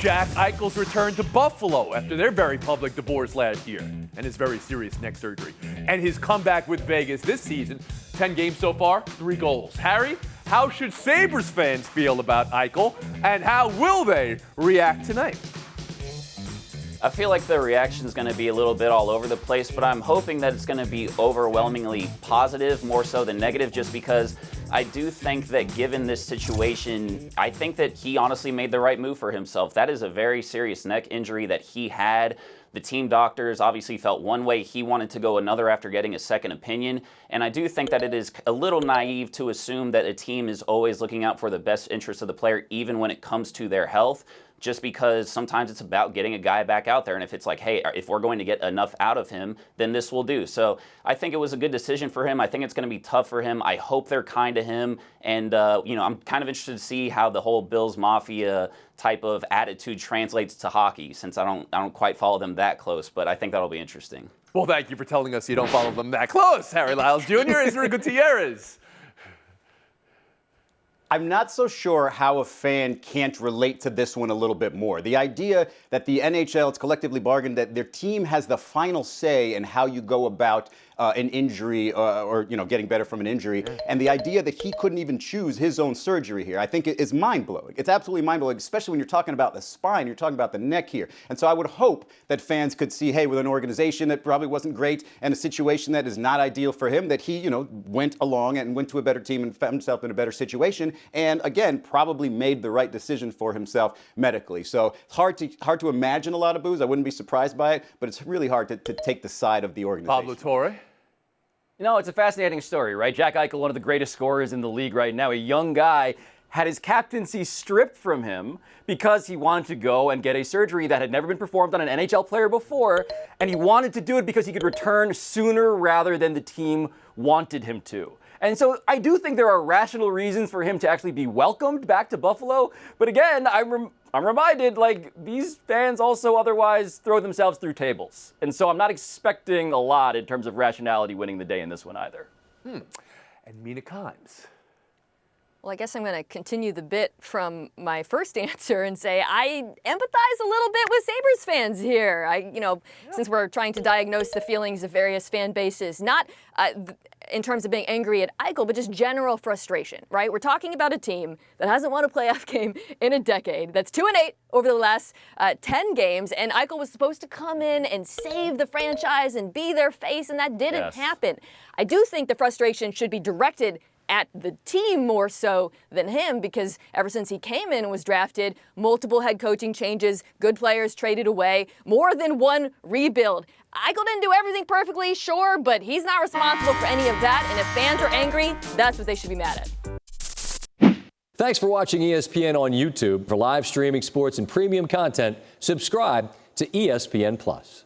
Jack Eichel's return to Buffalo after their very public divorce last year and his very serious neck surgery. And his comeback with Vegas this season, 10 games so far, 3 goals. Harry, how should Sabres fans feel about Eichel, and how will they react tonight? I feel like the reaction is going to be a little bit all over the place, but I'm hoping that it's going to be overwhelmingly positive, more so than negative, just because I do think that given this situation, I think that he honestly made the right move for himself. That is a very serious neck injury that he had. The team doctors obviously felt one way. He wanted to go another after getting a second opinion. And I do think that it is a little naive to assume that a team is always looking out for the best interest of the player, even when it comes to their health. Just because sometimes it's about getting a guy back out there. And if it's like, hey, if we're going to get enough out of him, then this will do. So I think it was a good decision for him. I think it's going to be tough for him. I hope they're kind to him. And, I'm kind of interested to see how the whole Bills Mafia type of attitude translates to hockey, since I don't quite follow them that close. But I think that'll be interesting. Well, thank you for telling us you don't follow them that close, Harry Lyles Jr. Is Gutierrez. I'm not so sure how a fan can't relate to this one a little bit more. The idea that the NHL, it's collectively bargained that their team has the final say in how you go about an injury or getting better from an injury. And the idea that he couldn't even choose his own surgery here, I think it is mind-blowing. It's absolutely mind-blowing, especially when you're talking about the spine, you're talking about the neck here. And so I would hope that fans could see, hey, with an organization that probably wasn't great and a situation that is not ideal for him, that he, went along and went to a better team and found himself in a better situation. And again, probably made the right decision for himself medically. So it's hard to imagine a lot of boos. I wouldn't be surprised by it, but it's really hard to take the side of the organization. Pablo Torre. It's a fascinating story, right? Jack Eichel, one of the greatest scorers in the league right now, a young guy, had his captaincy stripped from him because he wanted to go and get a surgery that had never been performed on an NHL player before, and he wanted to do it because he could return sooner rather than the team wanted him to. And so I do think there are rational reasons for him to actually be welcomed back to Buffalo. But again, I'm reminded, these fans also otherwise throw themselves through tables. And so I'm not expecting a lot in terms of rationality winning the day in this one either. And Mina Kimes. Well, I guess I'm going to continue the bit from my first answer and say I empathize a little bit with Sabres fans here. Since we're trying to diagnose the feelings of various fan bases, not in terms of being angry at Eichel, but just general frustration, right? We're talking about a team that hasn't won a playoff game in a decade, that's 2-8 over the last 10 games, and Eichel was supposed to come in and save the franchise and be their face, and that didn't happen. I do think the frustration should be directed at the team more so than him, because ever since he came in and was drafted, multiple head coaching changes, good players traded away, more than one rebuild. Eichel didn't do everything perfectly, sure, but he's not responsible for any of that, and if fans are angry, that's what they should be mad at. Thanks for watching ESPN on YouTube. For live streaming sports and premium content, subscribe to ESPN+.